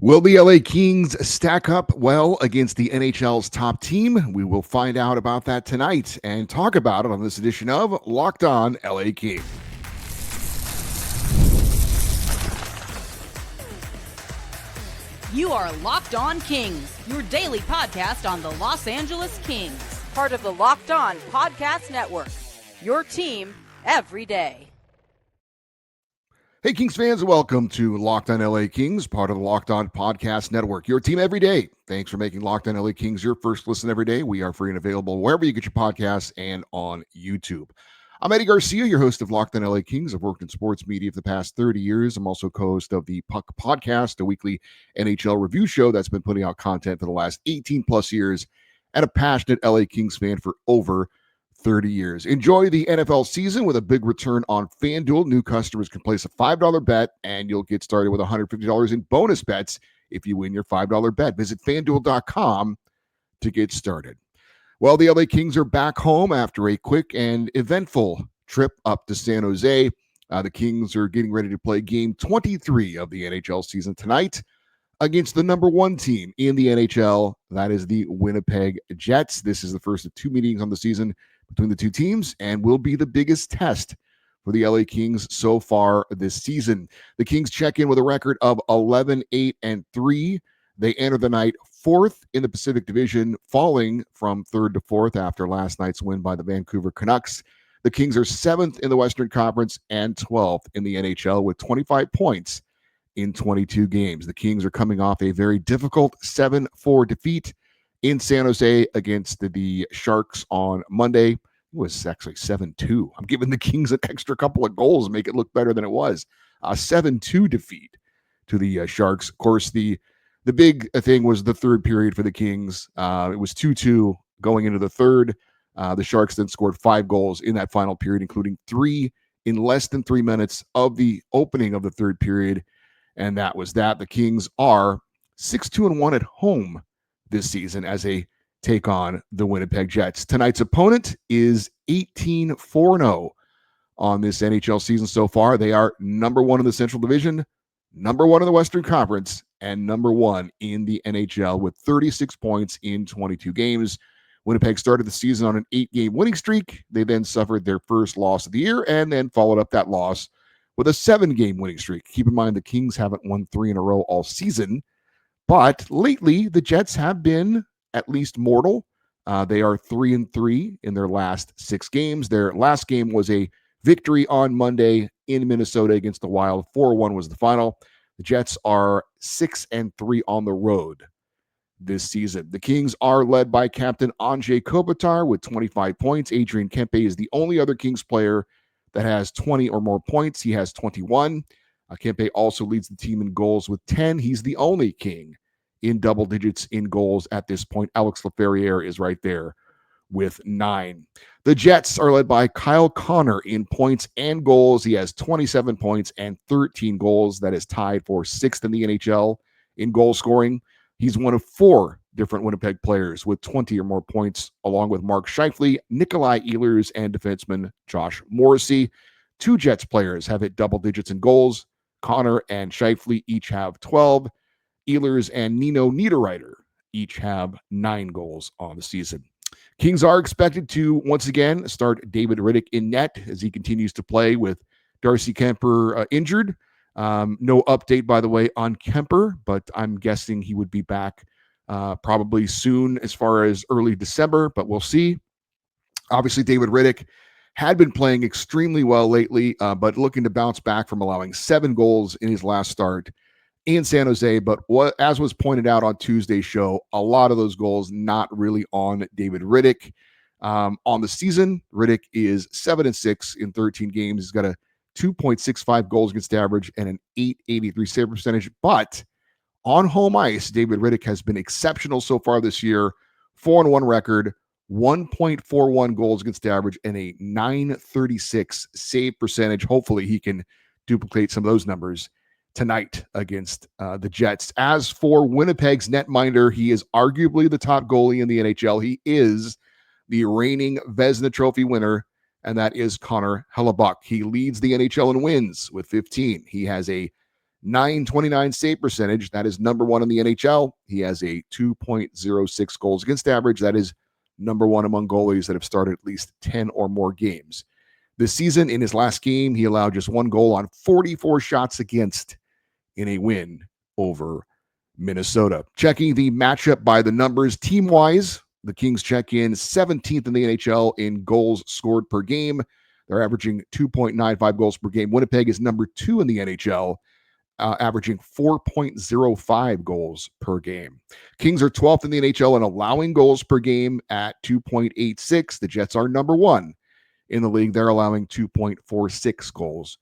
Will the LA Kings stack up well against the NHL's top team? We will find out about that tonight and talk about it on this edition of Locked On LA Kings. You are Locked On Kings, your daily podcast on the Los Angeles Kings, part of the Locked On Podcast Network, your team every day. Hey, Kings fans, welcome to Locked On LA Kings, part of the Locked On Podcast Network, your team every day. Thanks for making Locked On LA Kings your first listen every day. We are free and available wherever you get your podcasts and on YouTube. I'm Eddie Garcia, your host of Locked On LA Kings. I've worked in sports media for the past 30 years. I'm also co-host of the Puck Podcast, a weekly NHL review show that's been putting out content for the last 18 plus years, and a passionate LA Kings fan for over 30 years. Enjoy the NFL season with a big return on FanDuel. New customers can place a $5 bet, and you'll get started with $150 in bonus bets if you win your $5 bet. Visit FanDuel.com to get started. Well, the LA Kings are back home after a quick and eventful trip up to San Jose. The Kings are getting ready to play game 23 of the NHL season tonight against the number one team in the NHL. That is the Winnipeg Jets. This is the first of two meetings on the season between the two teams and will be the biggest test for the LA Kings so far this season. The Kings check in with a record of 11-8-3. They enter the night fourth in the Pacific Division, falling from third to fourth after last night's win by the Vancouver Canucks. The Kings are seventh in the Western Conference and 12th in the NHL with 25 points in 22 games. The Kings are coming off a very difficult 7-4 defeat in San Jose against the Sharks on Monday. It was actually 7-2. I'm giving the Kings an extra couple of goals to make it look better than it was. A 7-2 defeat to the Sharks. Of course, the big thing was the third period for the Kings. It was 2-2 going into the third. The Sharks then scored 5 goals in that final period, including 3 in less than 3 minutes of the opening of the third period. And that was that. The Kings are 6-2-1 at home this season as they take on the Winnipeg Jets. Tonight's opponent is 18-4-0 on this NHL season so far. They are number one in the Central Division, number one in the Western Conference, and number one in the NHL with 36 points in 22 games. Winnipeg started the season on an 8-game winning streak. They then suffered their first loss of the year and then followed up that loss with a 7-game winning streak. Keep in mind the Kings haven't won 3 in a row all season, but lately the Jets have been at least mortal. They are 3-3 in their last 6 games. Their last game was a victory on Monday in Minnesota against the Wild. 4-1 was the final. The Jets are 6-3 on the road this season. The Kings are led by captain Anze Kopitar with 25 points. Adrian Kempe is the only other Kings player that has 20 or more points. He has 21. Kempe also leads the team in goals with 10. He's the only King in double digits in goals at this point. Alex Laferriere is right there with 9. The Jets are led by Kyle Connor in points and goals. He has 27 points and 13 goals. That is tied for 6th in the NHL in goal scoring. He's one of 4 different Winnipeg players with 20 or more points, along with Mark Scheifele, Nikolai Ehlers, and defenseman Josh Morrissey. 2 Jets players have hit double digits in goals. Connor and Scheifele each have 12. Ehlers and Nino Niederreiter each have 9 goals on the season. Kings are expected to once again start David Rittich in net as he continues to play with Darcy Kemper injured. No update, by the way, on Kemper, but I'm guessing he would be back probably soon as far as early December, but we'll see. Obviously, David Rittich had been playing extremely well lately, but looking to bounce back from allowing 7 goals in his last start in San Jose. But as was pointed out on Tuesday's show, a lot of those goals not really on David Rittich. On the season, Rittich is 7-6 in 13 games. He's got a 2.65 goals against average and an .883 save percentage. But on home ice, David Rittich has been exceptional so far this year. 4-1 record, 1.41 goals against average, and a .936 save percentage. Hopefully he can duplicate some of those numbers tonight against the Jets. As for Winnipeg's netminder, he is arguably the top goalie in the NHL. He is the reigning Vezina Trophy winner, and that is Connor Hellebuyck. He leads the NHL in wins with 15. He has a .929 save percentage. That is number one in the NHL. He has a 2.06 goals against average. That is number one among goalies that have started at least 10 or more games. This season, in his last game, he allowed just one goal on 44 shots against in a win over Minnesota. Checking the matchup by the numbers, team-wise, the Kings check in 17th in the NHL in goals scored per game. They're averaging 2.95 goals per game. Winnipeg is number 2 in the NHL, averaging 4.05 goals per game. Kings are 12th in the NHL in allowing goals per game at 2.86. The Jets are number 1 in the league. They're allowing 2.46 goals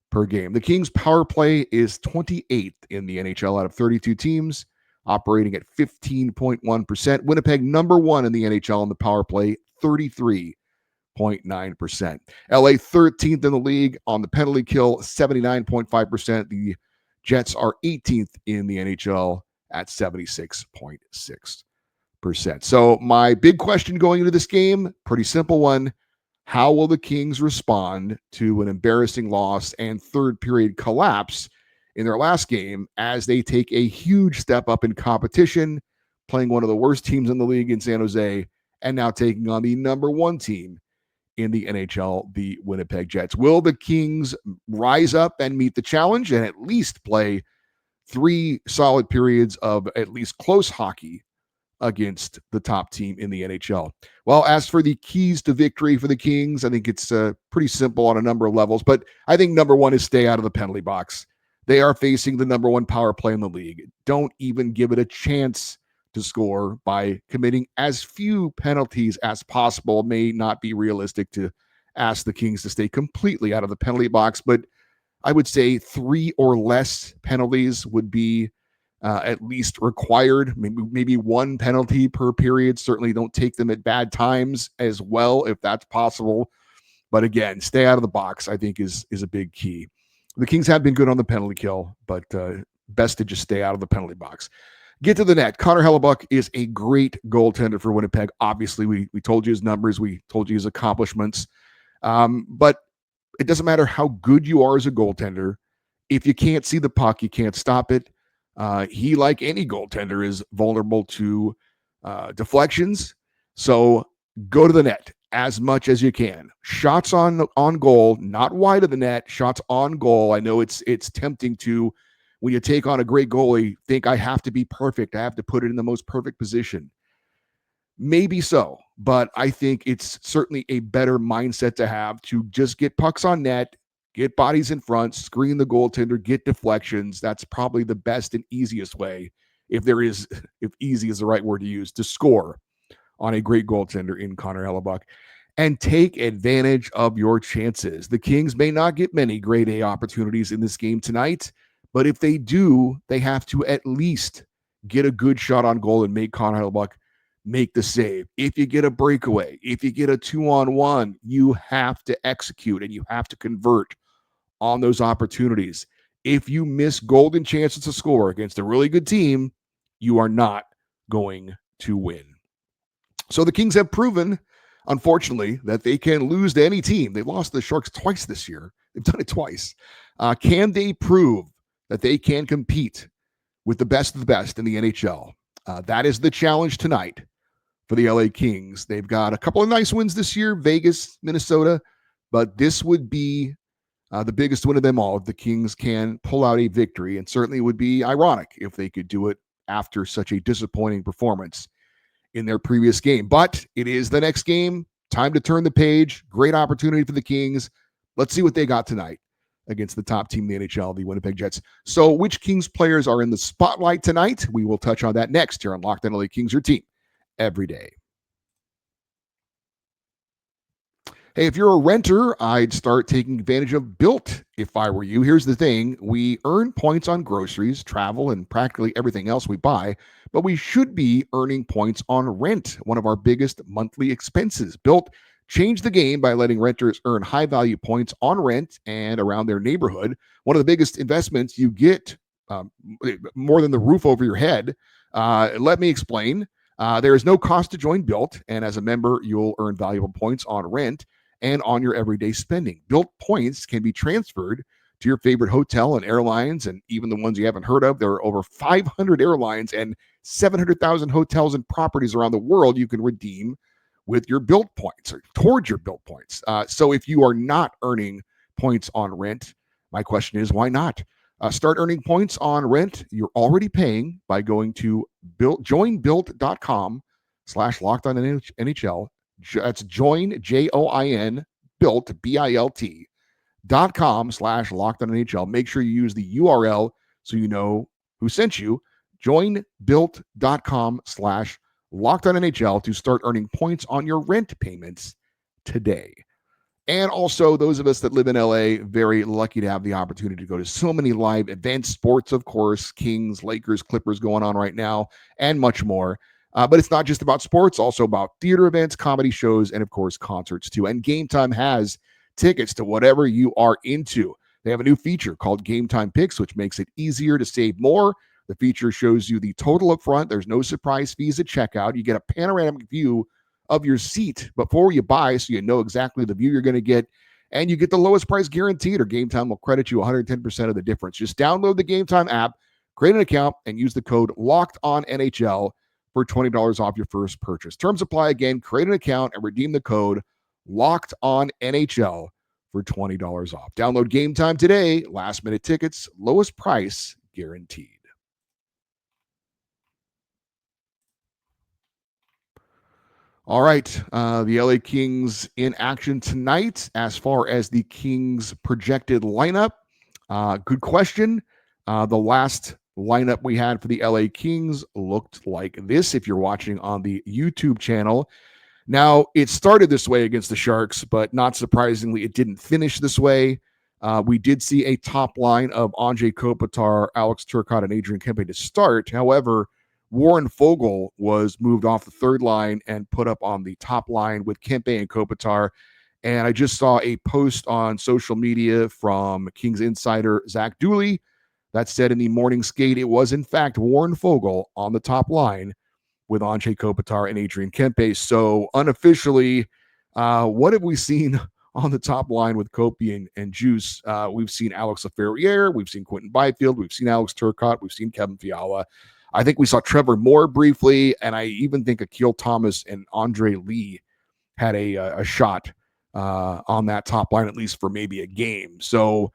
per game. The Kings' power play is 28th in the NHL out of 32 teams, operating at 15.1%. Winnipeg, number 1 in the NHL in the power play, 33.9%. LA, 13th in the league on the penalty kill, 79.5%. The Jets are 18th in the NHL at 76.6%. So my big question going into this game, pretty simple one. How will the Kings respond to an embarrassing loss and third period collapse in their last game as they take a huge step up in competition, playing one of the worst teams in the league in San Jose, and now taking on the number 1 team in the NHL, the Winnipeg Jets? Will the Kings rise up and meet the challenge and at least play 3 solid periods of at least close hockey against the top team in the NHL? Well, as for the keys to victory for the Kings, I think it's pretty simple on a number of levels, but I think number 1 is stay out of the penalty box. They are facing the number 1 power play in the league. Don't even give it a chance to score by committing as few penalties as possible. It may not be realistic to ask the Kings to stay completely out of the penalty box, but I would say 3 or less penalties would be at least required. Maybe 1 penalty per period. Certainly don't take them at bad times as well, if that's possible. But again, stay out of the box, I think, is a big key. The Kings have been good on the penalty kill, but best to just stay out of the penalty box. Get to the net. Connor Hellebuyck is a great goaltender for Winnipeg. Obviously, we told you his numbers. We told you his accomplishments. But it doesn't matter how good you are as a goaltender. If you can't see the puck, you can't stop it. He, like any goaltender, is vulnerable to deflections. So go to the net as much as you can. Shots on goal, not wide of the net, shots on goal. I know it's tempting to, when you take on a great goalie, think I have to be perfect. I have to put it in the most perfect position. Maybe so, but I think it's certainly a better mindset to have to just get pucks on net, get bodies in front, screen the goaltender, get deflections. That's probably the best and easiest way, if easy is the right word to use, to score on a great goaltender in Connor Hellebuyck. And take advantage of your chances. The Kings may not get many grade A opportunities in this game tonight, but if they do, they have to at least get a good shot on goal and make Connor Hellebuyck make the save. If you get a breakaway, if you get a 2-on-1, you have to execute and you have to convert on those opportunities. If you miss golden chances to score against a really good team, you are not going to win. So the Kings have proven, unfortunately, that they can lose to any team. They lost the Sharks twice this year. They've done it twice. Can they prove that they can compete with the best of the best in the NHL? That is the challenge tonight for the LA Kings. They've got a couple of nice wins this year, Vegas, Minnesota, but this would be the biggest win of them all if the Kings can pull out a victory, and certainly would be ironic if they could do it after such a disappointing performance in their previous game. But it is the next game. Time to turn the page. Great opportunity for the Kings. Let's see what they got tonight against the top team in the NHL, the Winnipeg Jets. So which Kings players are in the spotlight tonight? We will touch on that next here on Locked On LA Kings, your team every day. Hey, if you're a renter, I'd start taking advantage of Built if I were you. Here's the thing. We earn points on groceries, travel, and practically everything else we buy, but we should be earning points on rent, one of our biggest monthly expenses. Built changed the game by letting renters earn high-value points on rent and around their neighborhood. One of the biggest investments you get, more than the roof over your head. Let me explain. There is no cost to join Built, and as a member, you'll earn valuable points on rent and on your everyday spending. Built points can be transferred to your favorite hotel and airlines, and even the ones you haven't heard of. There are over 500 airlines and 700,000 hotels and properties around the world you can redeem with your built points or towards your built points. So if you are not earning points on rent, my question is, why not? Start earning points on rent you're already paying by going to joinbuilt.com/lockedonnhl. That's join, JOIN, built, BILT.com/lockedonnhl. Make sure you use the URL so you know who sent you. Joinbuilt.com/lockedonnhl to start earning points on your rent payments today. And also, those of us that live in LA, very lucky to have the opportunity to go to so many live events, sports, of course, Kings, Lakers, Clippers going on right now, and much more. But it's not just about sports, also about theater events, comedy shows, and of course, concerts too. And Gametime has tickets to whatever you are into. They have a new feature called Gametime Picks, which makes it easier to save more. The feature shows you the total up front. There's no surprise fees at checkout. You get a panoramic view of your seat before you buy, so you know exactly the view you're going to get, and you get the lowest price guaranteed, or Gametime will credit you 110% of the difference. Just download the Gametime app, create an account, and use the code LOCKEDONNHL for $20 off your first purchase. Terms apply. Again, create an account and redeem the code LOCKEDONNHL for $20 off. Download Gametime today. Last minute tickets, lowest price guaranteed. All right, the LA Kings in action tonight. As far as the Kings projected lineup, good question. The last lineup we had for the LA Kings looked like this, if you're watching on the YouTube channel. Now, it started this way against the Sharks, but not surprisingly, it didn't finish this way. We did see a top line of Anze Kopitar, Alex Turcotte, and Adrian Kempe to start. However, Warren Foegele was moved off the third line and put up on the top line with Kempe and Kopitar. And I just saw a post on social media from Kings insider Zach Dooley that said in the morning skate, it was in fact Warren Foegele on the top line with Anze Kopitar and Adrian Kempe. So unofficially, what have we seen on the top line with Kopi and Juice? We've seen Alex Laferriere, we've seen Quentin Byfield, we've seen Alex Turcotte, we've seen Kevin Fiala. I think we saw Trevor Moore briefly, and I even think Akil Thomas and Andre Lee had a shot on that top line, at least for maybe a game. So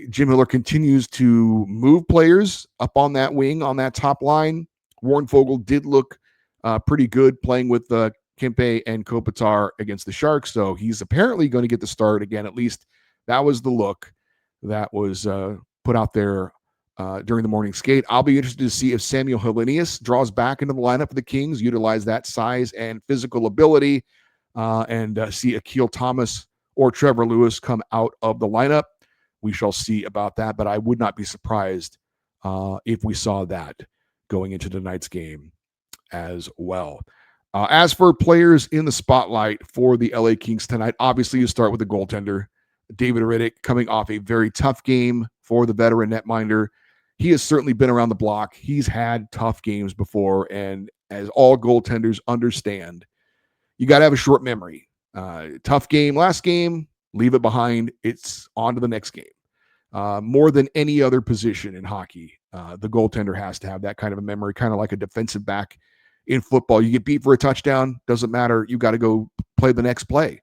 Jim Miller continues to move players up on that wing, on that top line. Warren Foegele did look pretty good playing with Kempe and Kopitar against the Sharks, so he's apparently going to get the start again. At least that was the look that was put out there during the morning skate. I'll be interested to see if Samuel Helenius draws back into the lineup for the Kings, utilize that size and physical ability, and see Akil Thomas or Trevor Lewis come out of the lineup. We shall see about that, but I would not be surprised if we saw that going into tonight's game as well. As for players in the spotlight for the LA Kings tonight, obviously you start with the goaltender, David Rittich, coming off a very tough game for the veteran netminder. He has certainly been around the block. He's had tough games before, and as all goaltenders understand, you got to have a short memory. Tough game last game, leave it behind. It's on to the next game. More than any other position in hockey, the goaltender has to have that kind of a memory, kind of like a defensive back in football. You get beat for a touchdown, doesn't matter. You got to go play the next play.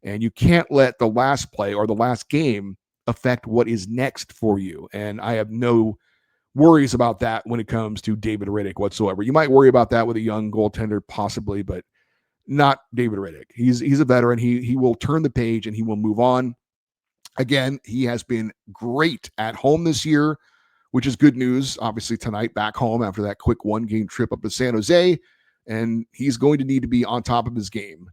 And you can't let the last play or the last game affect what is next for you. And I have no worries about that when it comes to David Rittich whatsoever. You might worry about that with a young goaltender possibly, but not David Rittich. He's a veteran. He will turn the page and he will move on. Again, he has been great at home this year, which is good news. Obviously tonight back home after that quick one-game trip up to San Jose, and he's going to need to be on top of his game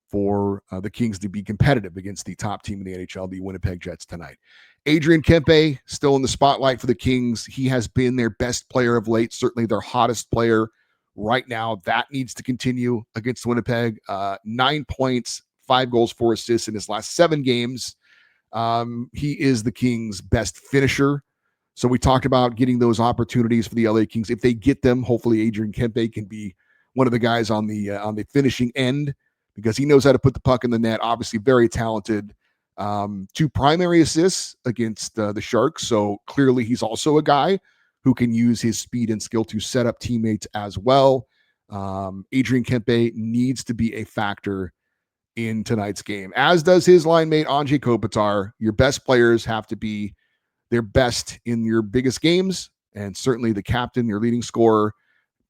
for the Kings to be competitive against the top team in the NHL, the Winnipeg Jets tonight. Adrian Kempe still in the spotlight for the Kings. He has been their best player of late, certainly their hottest player right now. That needs to continue against Winnipeg. 9 points, 5 goals, 4 assists in his last 7 games. He is the Kings' best finisher. So we talked about getting those opportunities for the LA Kings. If they get them, hopefully Adrian Kempe can be one of the guys on the finishing end, because he knows how to put the puck in the net. Obviously very talented. 2 primary assists against the Sharks. So clearly he's also a guy who can use his speed and skill to set up teammates as well. Adrian Kempe needs to be a factor in tonight's game, as does his line mate, Anze Kopitar. Your best players have to be their best in your biggest games, and certainly the captain, your leading scorer,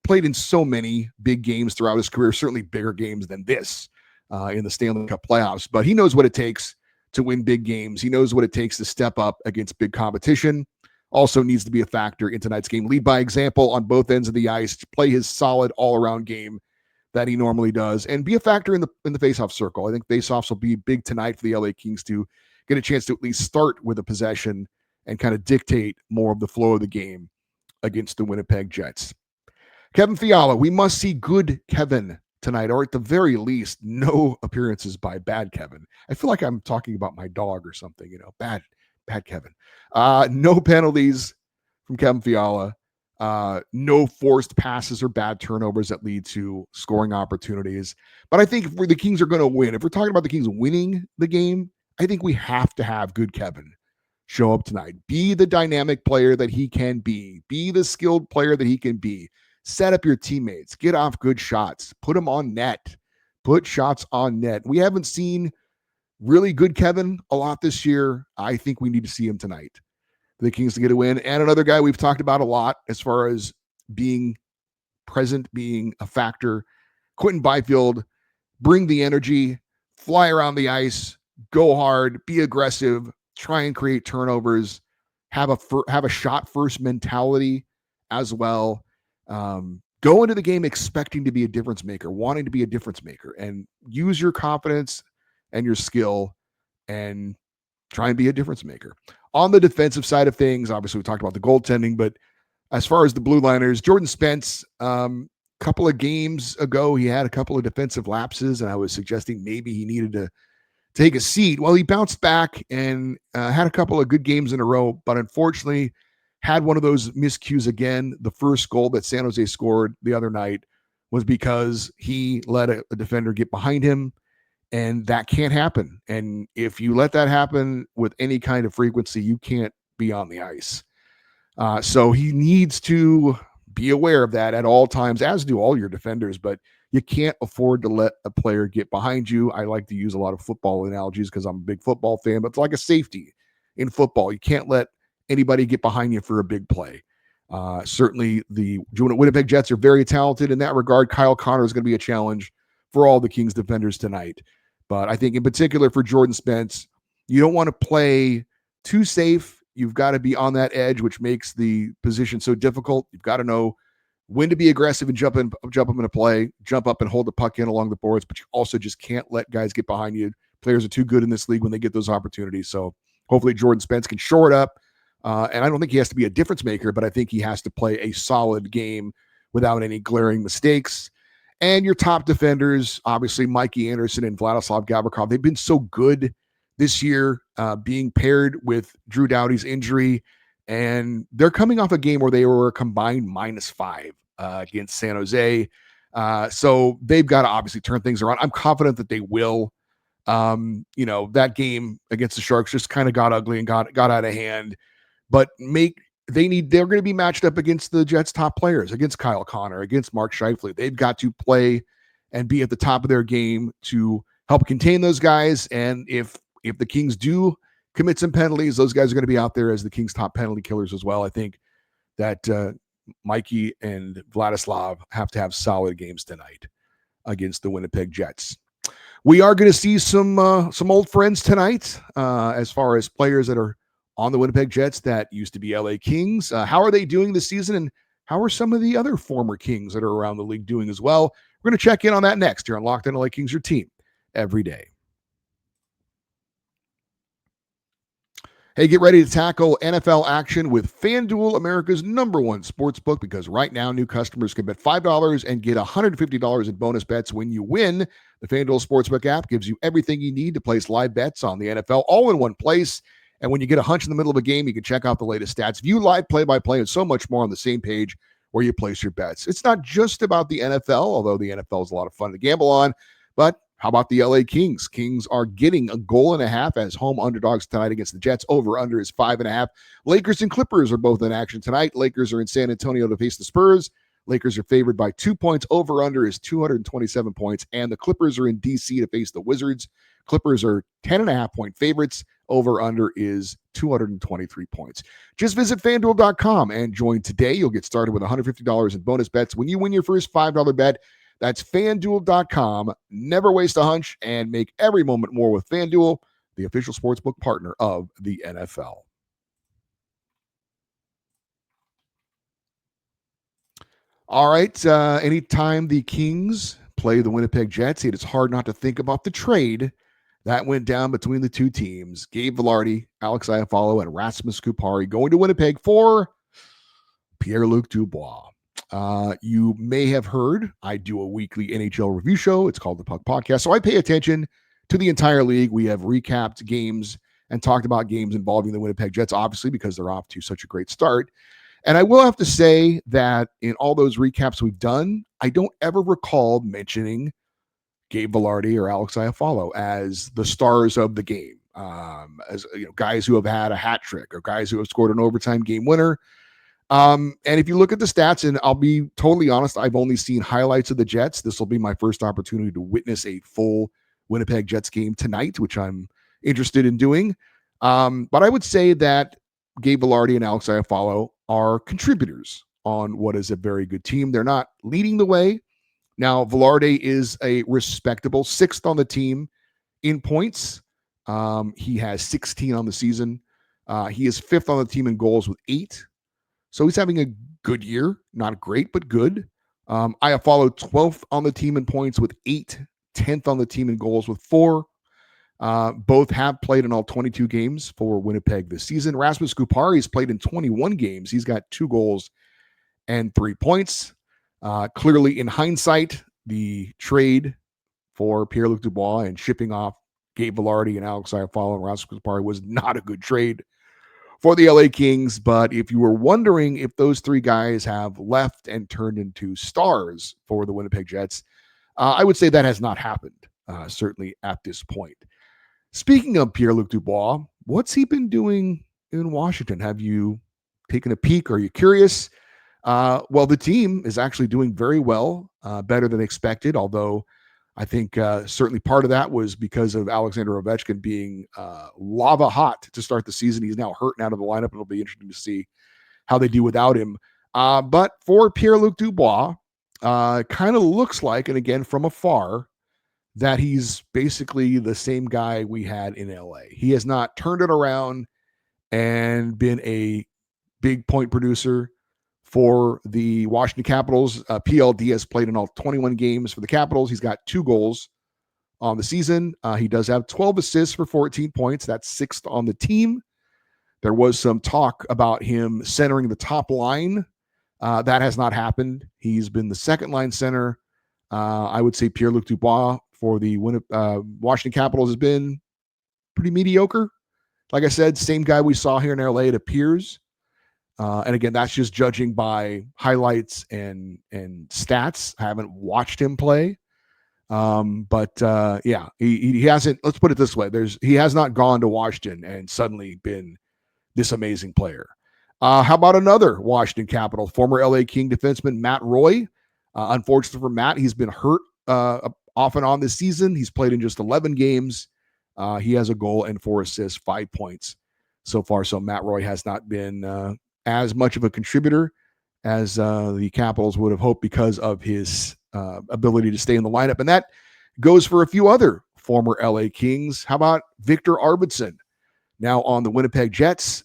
played in so many big games throughout his career, certainly bigger games than this in the Stanley Cup playoffs, but he knows what it takes to win big games. He knows what it takes to step up against big competition. Also needs to be a factor in tonight's game. Lead by example on both ends of the ice, play his solid all-around game that he normally does, and be a factor in the faceoff circle. I think faceoffs will be big tonight for the LA Kings to get a chance to at least start with a possession and kind of dictate more of the flow of the game against the Winnipeg Jets. Kevin Fiala, we must see good Kevin tonight, or at the very least, no appearances by bad Kevin. I feel like I'm talking about my dog or something, bad Kevin. No penalties from Kevin Fiala. No forced passes or bad turnovers that lead to scoring opportunities. But I think if the Kings are going to win, if we're talking about the Kings winning the game, I think we have to have good Kevin show up tonight. Be the dynamic player that he can be. Be the skilled player that he can be. Set up your teammates. Get off good shots. Put them on net. Put shots on net. We haven't seen really good Kevin a lot this year. I think we need to see him tonight for the Kings to get a win. And another guy we've talked about a lot as far as being present, being a factor, Quentin Byfield. Bring the energy. Fly around the ice. Go hard. Be aggressive. Try and create turnovers. Have a shot first mentality as well. Go into the game expecting to be a difference maker, wanting to be a difference maker, and use your confidence and your skill and try and be a difference maker. On the defensive side of things, obviously we talked about the goaltending, but as far as the blue liners, Jordan Spence, couple of games ago, he had a couple of defensive lapses, and I was suggesting maybe he needed to take a seat. Well, he bounced back and had a couple of good games in a row, but unfortunately had one of those miscues again. The first goal that San Jose scored the other night was because he let a defender get behind him, and that can't happen. And if you let that happen with any kind of frequency, you can't be on the ice. So he needs to be aware of that at all times, as do all your defenders, but you can't afford to let a player get behind you. I like to use a lot of football analogies because I'm a big football fan, but it's like a safety in football. You can't let anybody get behind you for a big play. Certainly the Winnipeg Jets are very talented in that regard. Kyle Connor is going to be a challenge for all the Kings defenders tonight. But I think in particular for Jordan Spence, you don't want to play too safe. You've got to be on that edge, which makes the position so difficult. You've got to know when to be aggressive and jump up in a play, jump up and hold the puck in along the boards, but you also just can't let guys get behind you. Players are too good in this league when they get those opportunities. So hopefully Jordan Spence can shore it up. And I don't think he has to be a difference maker, but I think he has to play a solid game without any glaring mistakes. And your top defenders, obviously Mikey Anderson and Vladislav Gavrikov, they've been so good this year, being paired with Drew Doughty's injury. And they're coming off a game where they were a combined -5 against San Jose. So they've got to obviously turn things around. I'm confident that they will. That game against the Sharks just kind of got ugly and got out of hand. But they're going to be matched up against the Jets' top players, against Kyle Connor, against Mark Scheifele. They've got to play and be at the top of their game to help contain those guys. And if the Kings do commit some penalties, those guys are going to be out there as the Kings' top penalty killers as well. I think that Mikey and Vladislav have to have solid games tonight against the Winnipeg Jets. We are going to see some old friends tonight as far as players that are on the Winnipeg Jets that used to be LA Kings. How are they doing this season, and how are some of the other former Kings that are around the league doing as well? We're going to check in on that next here on Locked On LA Kings, your team every day. Hey, get ready to tackle NFL action with FanDuel, America's #1 sportsbook, because right now new customers can bet $5 and get $150 in bonus bets when you win. The FanDuel Sportsbook app gives you everything you need to place live bets on the NFL all in one place. And when you get a hunch in the middle of a game, you can check out the latest stats, view live play-by-play, and so much more on the same page where you place your bets. It's not just about the NFL, although the NFL is a lot of fun to gamble on, but How about the LA Kings? Kings are getting a goal and a half as home underdogs tonight against the Jets. Over/under is 5.5. Lakers and Clippers are both in action tonight. Lakers are in San Antonio to face the Spurs. Lakers are favored by 2 points. Over/under is 227 points. And the Clippers are in DC to face the Wizards. Clippers are 10.5-point favorites. Over/under is 223 points. Just visit FanDuel.com and join today. You'll get started with $150 in bonus bets when you win your first $5 bet. That's FanDuel.com. Never waste a hunch and make every moment more with FanDuel, the official sportsbook partner of the NFL. All right. Anytime the Kings play the Winnipeg Jets, it is hard not to think about the trade that went down between the two teams. Gabe Vilardi, Alex Iafallo, and Rasmus Kupari going to Winnipeg for Pierre-Luc Dubois. You may have heard I do a weekly NHL review show. It's called the Puck Podcast. So I pay attention to the entire league. We have recapped games and talked about games involving the Winnipeg Jets, obviously, because they're off to such a great start. And I will have to say that in all those recaps we've done, I don't ever recall mentioning Gabe Vilardi or Alex Iafallo as the stars of the game, as guys who have had a hat trick or guys who have scored an overtime game winner. And if you look at the stats, and I'll be totally honest, I've only seen highlights of the Jets. This will be my first opportunity to witness a full Winnipeg Jets game tonight, which I'm interested in doing. But I would say that Gabe Vilardi and Alex Iafallo are contributors on what is a very good team. They're not leading the way. Now, Vilardi is a respectable 6th on the team in points. He has 16 on the season. He is 5th on the team in goals with 8. So he's having a good year. Not great, but good. Iafallo 12th on the team in points with 8, 10th on the team in goals with 4. Both have played in all 22 games for Winnipeg this season. Rasmus Kupari has played in 21 games. He's got 2 goals and 3 points. Clearly, in hindsight, the trade for Pierre-Luc Dubois and shipping off Gabe Vilardi and Alex Iafallo and Rasmus Kupari was not a good trade for the LA Kings. But if you were wondering if those 3 guys have left and turned into stars for the Winnipeg Jets, I would say that has not happened, certainly at this point. Speaking of Pierre-Luc Dubois, what's he been doing in Washington? Have you taken a peek? Are you curious? Well, the team is actually doing very well, better than expected, although I think certainly part of that was because of Alexander Ovechkin being lava hot to start the season. He's now hurt and out of the lineup, and it'll be interesting to see how they do without him. But for Pierre-Luc Dubois, kind of looks like, and again from afar, that he's basically the same guy we had in LA. He has not turned it around and been a big point producer for the Washington Capitals. PLD has played in all 21 games for the Capitals. He's got 2 goals on the season. He does have 12 assists for 14 points. That's 6th on the team. There was some talk about him centering the top line. That has not happened. He's been the second line center. I would say Pierre-Luc Dubois for the Washington Capitals has been pretty mediocre. Like I said, same guy we saw here in LA, it appears. And again, that's just judging by highlights and stats. I haven't watched him play. Yeah, he hasn't, let's put it this way. He has not gone to Washington and suddenly been this amazing player. How about another Washington Capital, former LA King defenseman, Matt Roy? Unfortunately for Matt, he's been hurt off and on this season. He's played in just 11 games. He has a goal and 4 assists, 5 points so far. So Matt Roy has not been as much of a contributor as the Capitals would have hoped because of his ability to stay in the lineup. And that goes for a few other former LA Kings. How about Victor Arvidsson? Now on the Winnipeg Jets,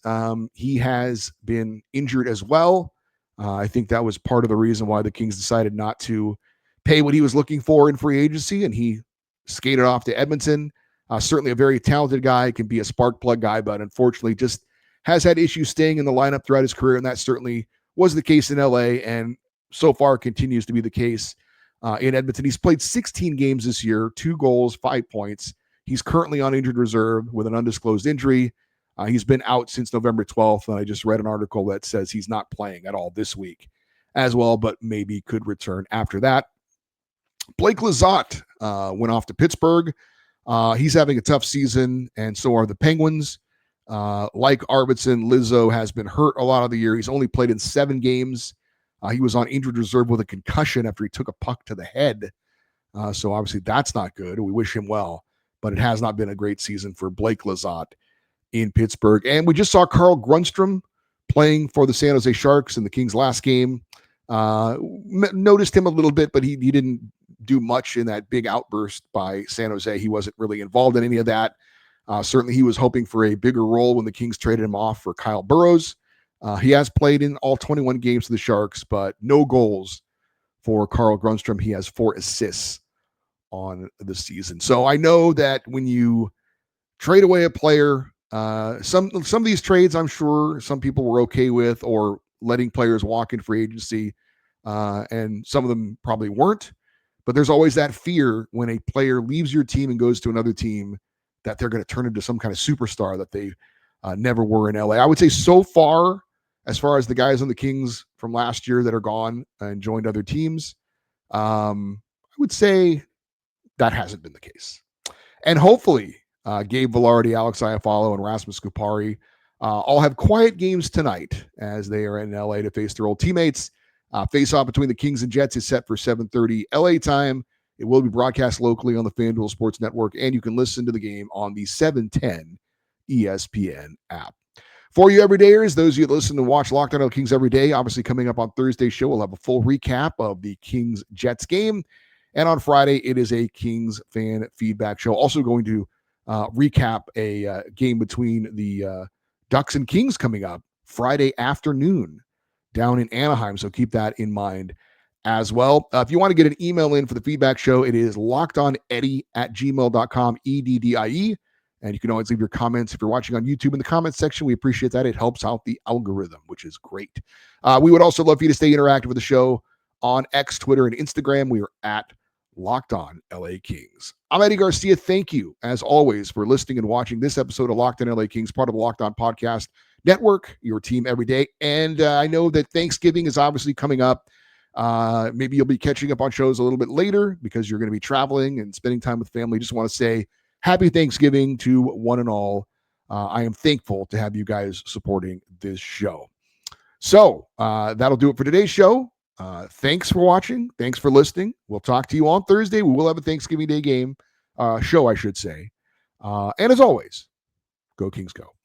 he has been injured as well. I think that was part of the reason why the Kings decided not to pay what he was looking for in free agency, and he skated off to Edmonton. Certainly a very talented guy, can be a spark plug guy, but unfortunately just has had issues staying in the lineup throughout his career, and that certainly was the case in LA, and so far continues to be the case in Edmonton. He's played 16 games this year, 2 goals, 5 points. He's currently on injured reserve with an undisclosed injury. He's been out since November 12th, and I just read an article that says he's not playing at all this week as well, but maybe could return after that. Blake Lizotte went off to Pittsburgh. He's having a tough season, and so are the Penguins. Like Arvidsson, Lizzo has been hurt a lot of the year. He's only played in 7 games. He was on injured reserve with a concussion after he took a puck to the head. So obviously that's not good. We wish him well, but it has not been a great season for Blake Lizotte in Pittsburgh. And we just saw Carl Grundstrom playing for the San Jose Sharks in the Kings' last game. Noticed him a little bit, but he didn't do much in that big outburst by San Jose. He wasn't really involved in any of that. Certainly he was hoping for a bigger role when the Kings traded him off for Kyle Burroughs. He has played in all 21 games for the Sharks, but no goals for Carl Grundstrom. He has 4 assists on the season. So I know that when you trade away a player, some of these trades I'm sure some people were okay with, or letting players walk in free agency, and some of them probably weren't. But there's always that fear when a player leaves your team and goes to another team that they're going to turn into some kind of superstar that they never were in LA. I would say so far, as far as the guys on the Kings from last year that are gone and joined other teams, I would say that hasn't been the case. And hopefully Gabe Velarde, Alex Iafallo, and Rasmus Kupari all have quiet games tonight as they are in LA to face their old teammates. Face-off between the Kings and Jets is set for 7:30 LA time. It will be broadcast locally on the FanDuel Sports Network, and you can listen to the game on the 710 ESPN app. For you everydayers, those of you that listen and watch Locked On Kings every day, obviously coming up on Thursday's show, we'll have a full recap of the Kings-Jets game. And on Friday, it is a Kings fan feedback show. Also going to recap a game between the Ducks and Kings coming up Friday afternoon down in Anaheim. So keep that in mind as well. If you want to get an email in for the feedback show, it is lockedoneddie@gmail.com, EDDIE. And you can always leave your comments if you're watching on YouTube in the comments section. We appreciate that. It helps out the algorithm, which is great. We would also love for you to stay interactive with the show on X, Twitter, and Instagram. We are at Locked On LA Kings. I'm Eddie Garcia. Thank you, as always, for listening and watching this episode of Locked On LA Kings, part of the Locked On Podcast Network, your team every day. And I know that Thanksgiving is obviously coming up. Maybe you'll be catching up on shows a little bit later because you're going to be traveling and spending time with family. Just want to say happy Thanksgiving to one and all. I am thankful to have you guys supporting this show. So that'll do it for today's show. Thanks for watching. Thanks for listening. We'll talk to you on Thursday. We will have a Thanksgiving Day game show, I should say. And as always, go Kings go.